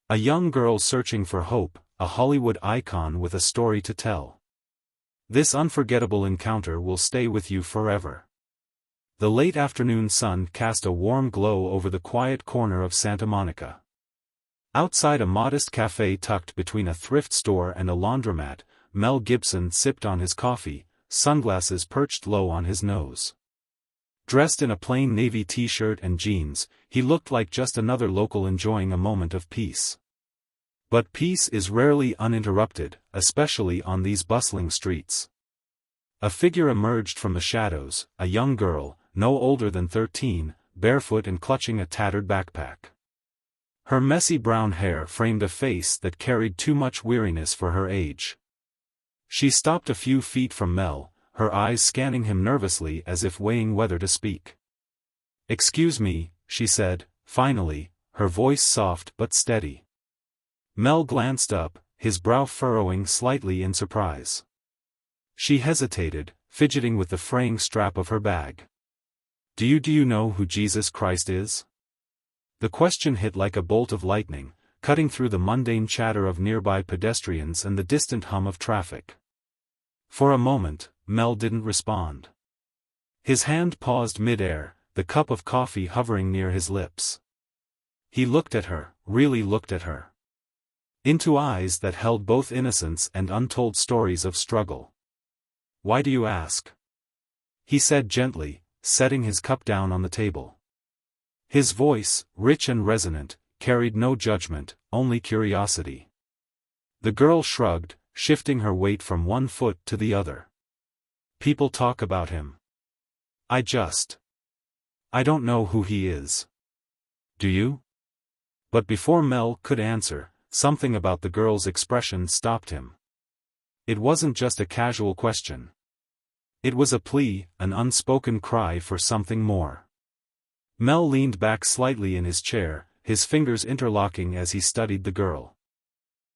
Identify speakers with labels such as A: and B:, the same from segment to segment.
A: A young girl searching for hope, a Hollywood icon with a story to tell. This unforgettable encounter will stay with you forever. The late afternoon sun cast a warm glow over the quiet corner of Santa Monica. Outside a modest café tucked between a thrift store and a laundromat, Mel Gibson sipped on his coffee, sunglasses perched low on his nose. Dressed in a plain navy t-shirt and jeans, he looked like just another local enjoying a moment of peace. But peace is rarely uninterrupted, especially on these bustling streets. A figure emerged from the shadows, a young girl, no older than 13, barefoot and clutching a tattered backpack. Her messy brown hair framed a face that carried too much weariness for her age. She stopped a few feet from Mel, her eyes scanning him nervously as if weighing whether to speak. "Excuse me," she said, finally, her voice soft but steady. Mel glanced up, his brow furrowing slightly in surprise. She hesitated, fidgeting with the fraying strap of her bag. Do you know who Jesus Christ is?" The question hit like a bolt of lightning, cutting through the mundane chatter of nearby pedestrians and the distant hum of traffic. For a moment, Mel didn't respond. His hand paused mid-air, the cup of coffee hovering near his lips. He looked at her, really looked at her. Into eyes that held both innocence and untold stories of struggle. "Why do you ask?" he said gently, setting his cup down on the table. His voice, rich and resonant, carried no judgment, only curiosity. The girl shrugged, shifting her weight from one foot to the other. "People talk about him. I don't know who he is. Do you?" But before Mel could answer, something about the girl's expression stopped him. It wasn't just a casual question. It was a plea, an unspoken cry for something more. Mel leaned back slightly in his chair, his fingers interlocking as he studied the girl.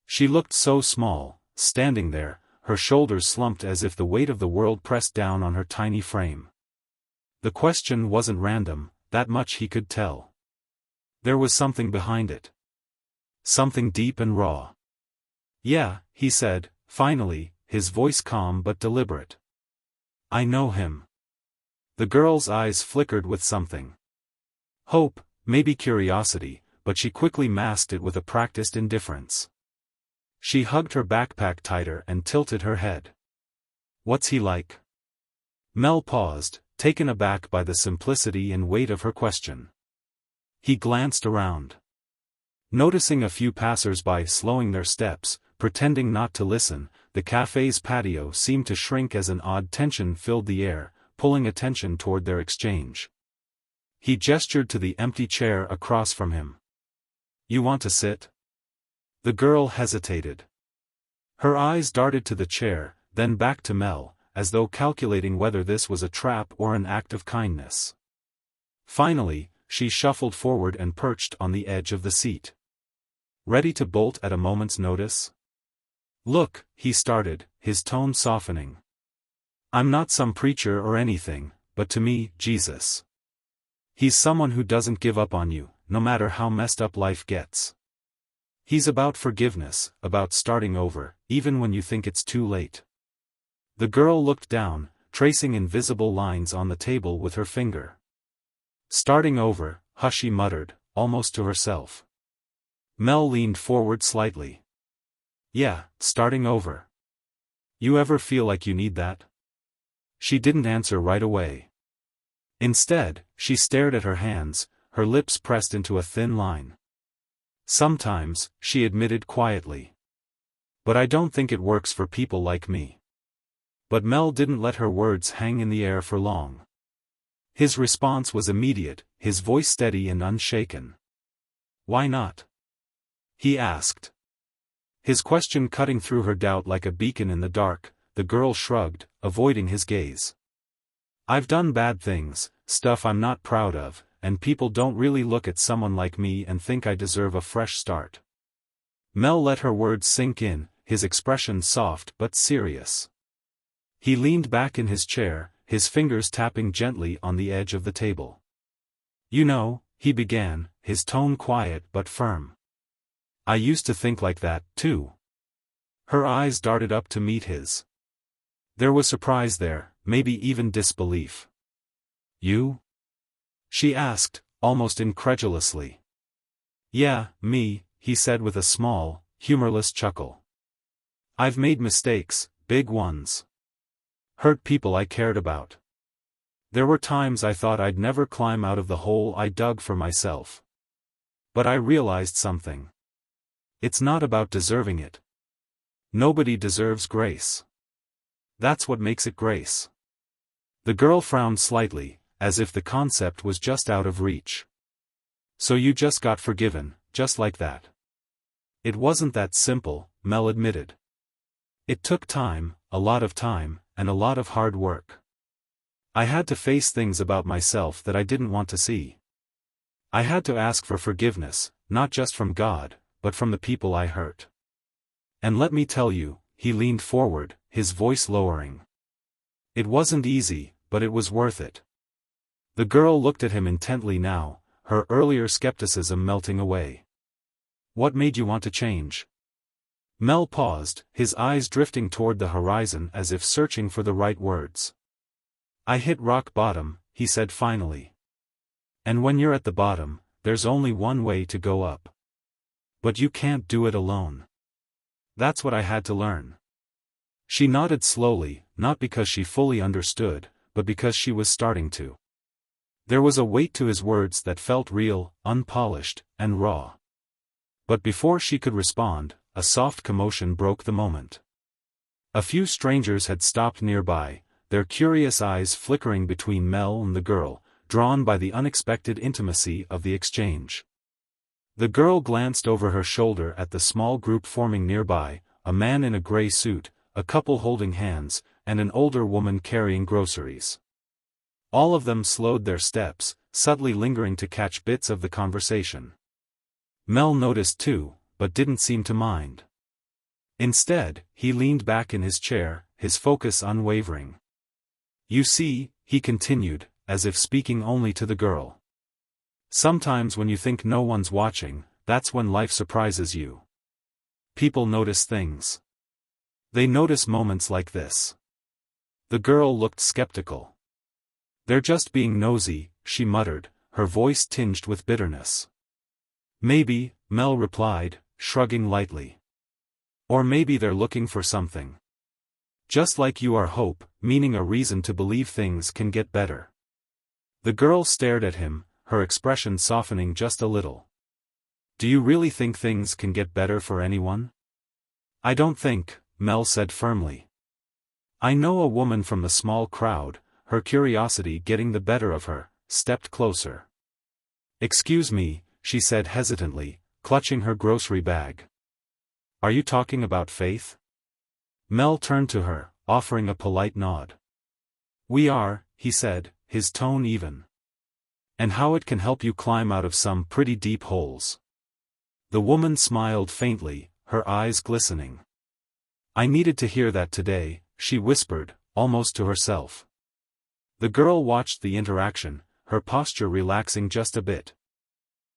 A: She looked so small, standing there, her shoulders slumped as if the weight of the world pressed down on her tiny frame. The question wasn't random, that much he could tell. There was something behind it. Something deep and raw. "Yeah," he said, finally, his voice calm but deliberate. "I know him." The girl's eyes flickered with something. Hope, maybe curiosity, but she quickly masked it with a practiced indifference. She hugged her backpack tighter and tilted her head. "What's he like?" Mel paused, taken aback by the simplicity and weight of her question. He glanced around. Noticing a few passersby slowing their steps, pretending not to listen, the café's patio seemed to shrink as an odd tension filled the air, pulling attention toward their exchange. He gestured to the empty chair across from him. "You want to sit?" The girl hesitated. Her eyes darted to the chair, then back to Mel, as though calculating whether this was a trap or an act of kindness. Finally, she shuffled forward and perched on the edge of the seat. "Ready to bolt at a moment's notice?" "Look," he started, his tone softening. "I'm not some preacher or anything, but to me, Jesus. He's someone who doesn't give up on you, no matter how messed up life gets. He's about forgiveness, about starting over, even when you think it's too late." The girl looked down, tracing invisible lines on the table with her finger. "Starting over," she muttered, almost to herself. Mel leaned forward slightly. "Yeah, starting over. You ever feel like you need that?" She didn't answer right away. Instead, she stared at her hands, her lips pressed into a thin line. "Sometimes," she admitted quietly. "But I don't think it works for people like me." But Mel didn't let her words hang in the air for long. His response was immediate, his voice steady and unshaken. "Why not?" he asked. His question cutting through her doubt like a beacon in the dark. The girl shrugged, avoiding his gaze. "I've done bad things, stuff I'm not proud of, and people don't really look at someone like me and think I deserve a fresh start." Mel let her words sink in, his expression soft but serious. He leaned back in his chair, his fingers tapping gently on the edge of the table. "You know," he began, his tone quiet but firm. I used to think like that, too. Her eyes darted up to meet his. There was surprise there, maybe even disbelief. You? She asked, almost incredulously. Yeah, me, he said with a small, humorless chuckle. I've made mistakes, big ones. Hurt people I cared about. There were times I thought I'd never climb out of the hole I dug for myself. But I realized something. It's not about deserving it. Nobody deserves grace. That's what makes it grace. The girl frowned slightly, as if the concept was just out of reach. So you just got forgiven, just like that. It wasn't that simple, Mel admitted. It took time, a lot of time, and a lot of hard work. I had to face things about myself that I didn't want to see. I had to ask for forgiveness, not just from God, but from the people I hurt. And let me tell you, he leaned forward, his voice lowering. It wasn't easy, but it was worth it. The girl looked at him intently now, her earlier skepticism melting away. What made you want to change? Mel paused, his eyes drifting toward the horizon as if searching for the right words. I hit rock bottom, he said finally. And when you're at the bottom, there's only one way to go up. But you can't do it alone. That's what I had to learn. She nodded slowly, not because she fully understood, but because she was starting to. There was a weight to his words that felt real, unpolished, and raw. But before she could respond, a soft commotion broke the moment. A few strangers had stopped nearby, their curious eyes flickering between Mel and the girl, drawn by the unexpected intimacy of the exchange. The girl glanced over her shoulder at the small group forming nearby, a man in a gray suit, a couple holding hands, and an older woman carrying groceries. All of them slowed their steps, subtly lingering to catch bits of the conversation. Mel noticed too, but didn't seem to mind. Instead, he leaned back in his chair, his focus unwavering. You see, he continued, as if speaking only to the girl. Sometimes when you think no one's watching, that's when life surprises you. People notice things. They notice moments like this. The girl looked skeptical. They're just being nosy, she muttered, her voice tinged with bitterness. Maybe, Mel replied, shrugging lightly. Or maybe they're looking for something. Just like you are hope, meaning a reason to believe things can get better. The girl stared at him, her expression softening just a little. Do you really think things can get better for anyone? I don't think, Mel said firmly. I know a woman from the small crowd, her curiosity getting the better of her, stepped closer. Excuse me, she said hesitantly, clutching her grocery bag. Are you talking about faith? Mel turned to her, offering a polite nod. We are, he said, his tone even. And how it can help you climb out of some pretty deep holes. The woman smiled faintly, her eyes glistening. I needed to hear that today, she whispered, almost to herself. The girl watched the interaction, her posture relaxing just a bit.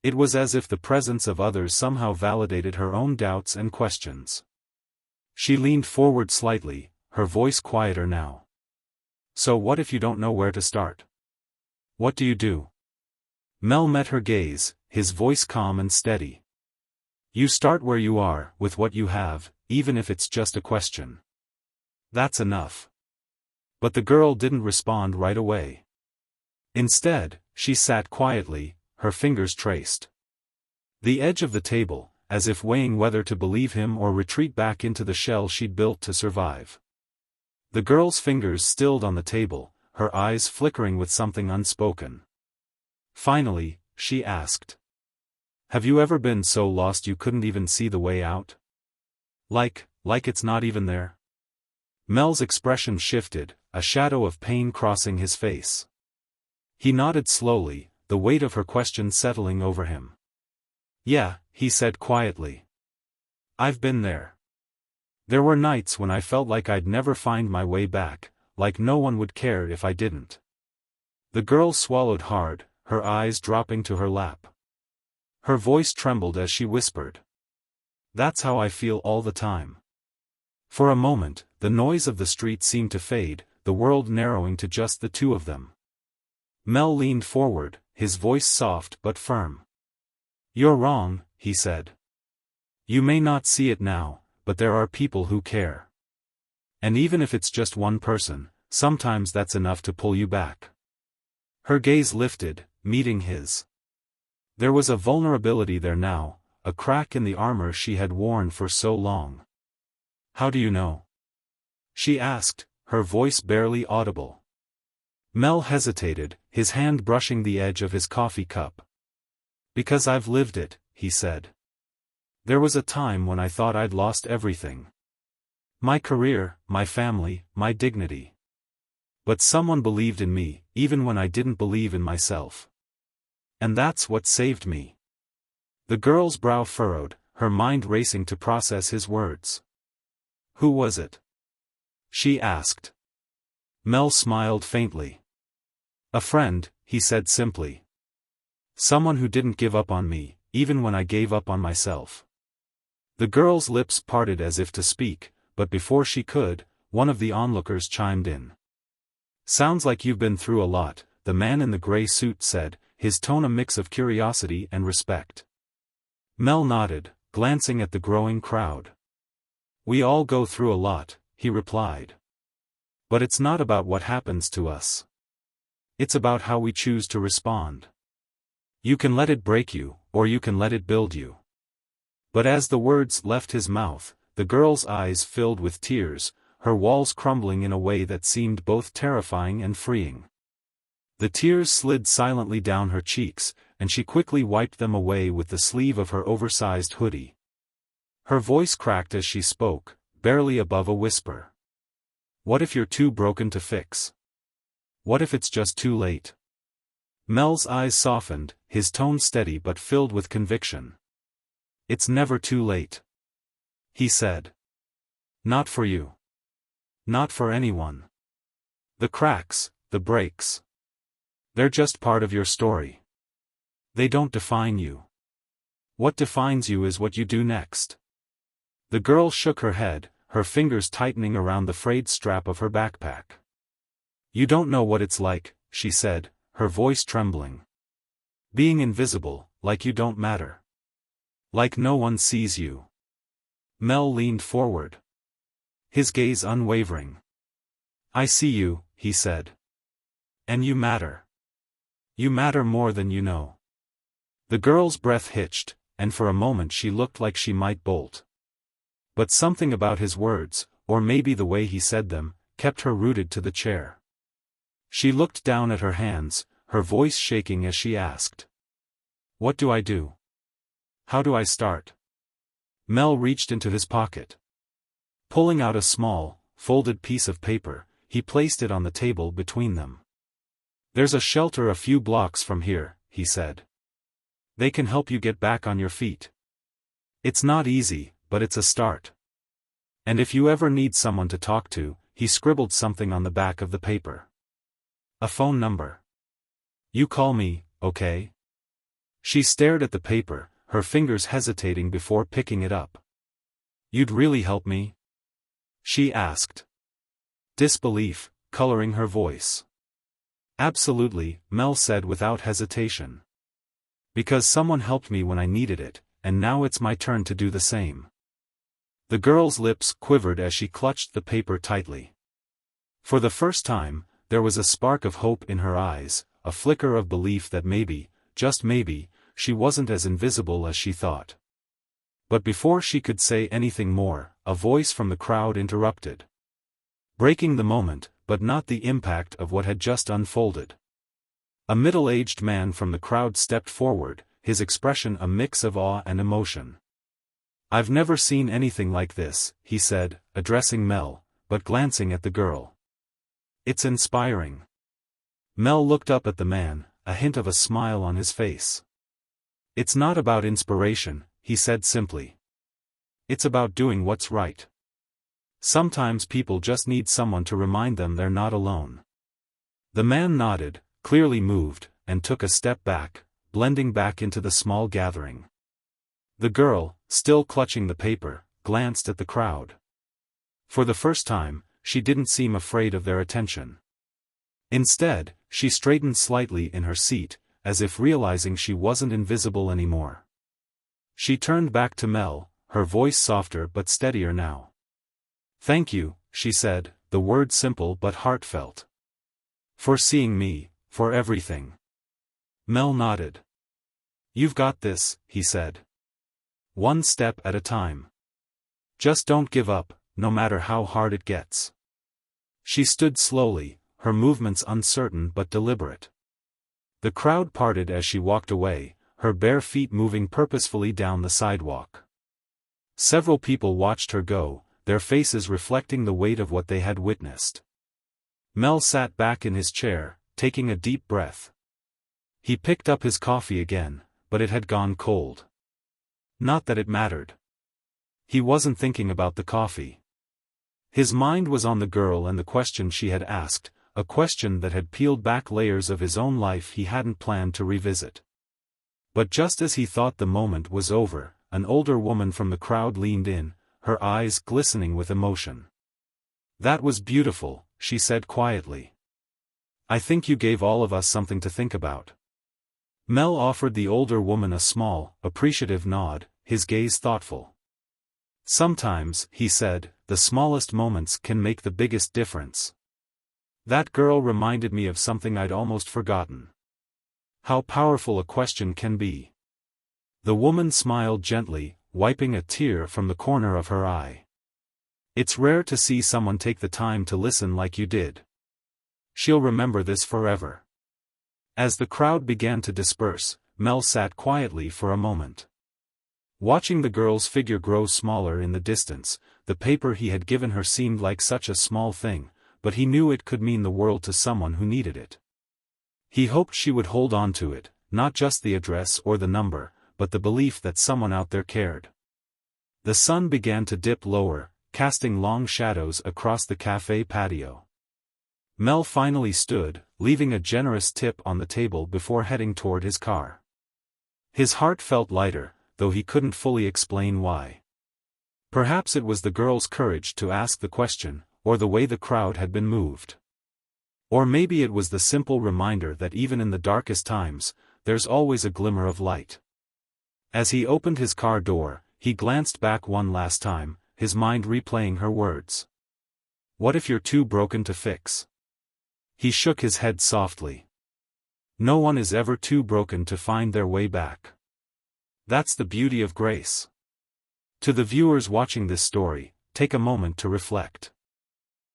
A: It was as if the presence of others somehow validated her own doubts and questions. She leaned forward slightly, her voice quieter now. So what if you don't know where to start? What do you do? Mel met her gaze, his voice calm and steady. You start where you are, with what you have, even if it's just a question. That's enough. But the girl didn't respond right away. Instead, she sat quietly, her fingers traced the edge of the table, as if weighing whether to believe him or retreat back into the shell she'd built to survive. The girl's fingers stilled on the table, her eyes flickering with something unspoken. Finally, she asked. Have you ever been so lost you couldn't even see the way out? Like it's not even there? Mel's expression shifted, a shadow of pain crossing his face. He nodded slowly, the weight of her question settling over him. Yeah, he said quietly. I've been there. There were nights when I felt like I'd never find my way back, like no one would care if I didn't. The girl swallowed hard, her eyes dropping to her lap. Her voice trembled as she whispered. That's how I feel all the time. For a moment, the noise of the street seemed to fade, the world narrowing to just the two of them. Mel leaned forward, his voice soft but firm. "You're wrong," he said. "You may not see it now, but there are people who care. And even if it's just one person, sometimes that's enough to pull you back." Her gaze lifted, meeting his. There was a vulnerability there now, a crack in the armor she had worn for so long. "How do you know?" she asked, her voice barely audible. Mel hesitated, his hand brushing the edge of his coffee cup. "Because I've lived it," he said. "There was a time when I thought I'd lost everything. My career, my family, my dignity. But someone believed in me, even when I didn't believe in myself. And that's what saved me." The girl's brow furrowed, her mind racing to process his words. "Who was it?" she asked. Mel smiled faintly. "A friend," he said simply. "Someone who didn't give up on me, even when I gave up on myself." The girl's lips parted as if to speak, but before she could, one of the onlookers chimed in. "Sounds like you've been through a lot," the man in the gray suit said, his tone a mix of curiosity and respect. Mel nodded, glancing at the growing crowd. "We all go through a lot," he replied. "But it's not about what happens to us. It's about how we choose to respond. You can let it break you, or you can let it build you." But as the words left his mouth, the girl's eyes filled with tears, her walls crumbling in a way that seemed both terrifying and freeing. The tears slid silently down her cheeks, and she quickly wiped them away with the sleeve of her oversized hoodie. Her voice cracked as she spoke, barely above a whisper. "What if you're too broken to fix? What if it's just too late?" Mel's eyes softened, his tone steady but filled with conviction. "It's never too late," he said. "Not for you. Not for anyone. The cracks, the breaks. They're just part of your story. They don't define you. What defines you is what you do next." The girl shook her head, her fingers tightening around the frayed strap of her backpack. "You don't know what it's like," she said, her voice trembling. "Being invisible, like you don't matter. Like no one sees you." Mel leaned forward, his gaze unwavering. "I see you," he said. "And you matter. You matter more than you know." The girl's breath hitched, and for a moment she looked like she might bolt. But something about his words, or maybe the way he said them, kept her rooted to the chair. She looked down at her hands, her voice shaking as she asked. "What do I do? How do I start?" Mel reached into his pocket. Pulling out a small, folded piece of paper, he placed it on the table between them. "There's a shelter a few blocks from here," he said. "They can help you get back on your feet. It's not easy, but it's a start. And if you ever need someone to talk to," he scribbled something on the back of the paper. "A phone number. You call me, okay?" She stared at the paper, her fingers hesitating before picking it up. "You'd really help me?" she asked. Disbelief, coloring her voice. "Absolutely," Mel said without hesitation. "Because someone helped me when I needed it, and now it's my turn to do the same." The girl's lips quivered as she clutched the paper tightly. For the first time, there was a spark of hope in her eyes, a flicker of belief that maybe, just maybe, she wasn't as invisible as she thought. But before she could say anything more, a voice from the crowd interrupted, breaking the moment, but not the impact of what had just unfolded. A middle-aged man from the crowd stepped forward, his expression a mix of awe and emotion. "I've never seen anything like this," he said, addressing Mel, but glancing at the girl. "It's inspiring." Mel looked up at the man, a hint of a smile on his face. "It's not about inspiration," he said simply. "It's about doing what's right. Sometimes people just need someone to remind them they're not alone." The man nodded, clearly moved, and took a step back, blending back into the small gathering. The girl, still clutching the paper, glanced at the crowd. For the first time, she didn't seem afraid of their attention. Instead, she straightened slightly in her seat, as if realizing she wasn't invisible anymore. She turned back to Mel, her voice softer but steadier now. "Thank you," she said, the word simple but heartfelt. "For seeing me, for everything." Mel nodded. "You've got this," he said. "One step at a time. Just don't give up, no matter how hard it gets." She stood slowly, her movements uncertain but deliberate. The crowd parted as she walked away, her bare feet moving purposefully down the sidewalk. Several people watched her go, their faces reflecting the weight of what they had witnessed. Mel sat back in his chair, taking a deep breath. He picked up his coffee again, but it had gone cold. Not that it mattered. He wasn't thinking about the coffee. His mind was on the girl and the question she had asked, a question that had peeled back layers of his own life he hadn't planned to revisit. But just as he thought the moment was over, an older woman from the crowd leaned in, her eyes glistening with emotion. "That was beautiful," she said quietly. "I think you gave all of us something to think about." Mel offered the older woman a small, appreciative nod, his gaze thoughtful. "Sometimes," he said, "the smallest moments can make the biggest difference." That girl reminded me of something I'd almost forgotten. How powerful a question can be. The woman smiled gently, wiping a tear from the corner of her eye. "It's rare to see someone take the time to listen like you did. She'll remember this forever." As the crowd began to disperse, Mel sat quietly for a moment. Watching the girl's figure grow smaller in the distance, the paper he had given her seemed like such a small thing, but he knew it could mean the world to someone who needed it. He hoped she would hold on to it, not just the address or the number, but the belief that someone out there cared. The sun began to dip lower, casting long shadows across the café patio. Mel finally stood, leaving a generous tip on the table before heading toward his car. His heart felt lighter, though he couldn't fully explain why. Perhaps it was the girl's courage to ask the question, or the way the crowd had been moved. Or maybe it was the simple reminder that even in the darkest times, there's always a glimmer of light. As he opened his car door, he glanced back one last time, his mind replaying her words. "What if you're too broken to fix?" He shook his head softly. No one is ever too broken to find their way back. That's the beauty of grace. To the viewers watching this story, take a moment to reflect.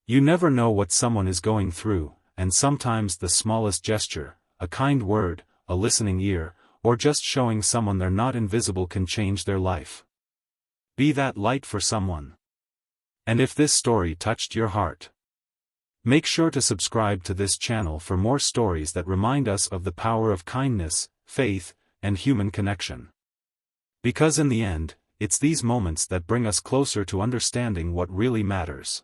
A: You never know what someone is going through, and sometimes the smallest gesture, a kind word, a listening ear, or just showing someone they're not invisible can change their life. Be that light for someone. And if this story touched your heart, make sure to subscribe to this channel for more stories that remind us of the power of kindness, faith, and human connection. Because in the end, it's these moments that bring us closer to understanding what really matters.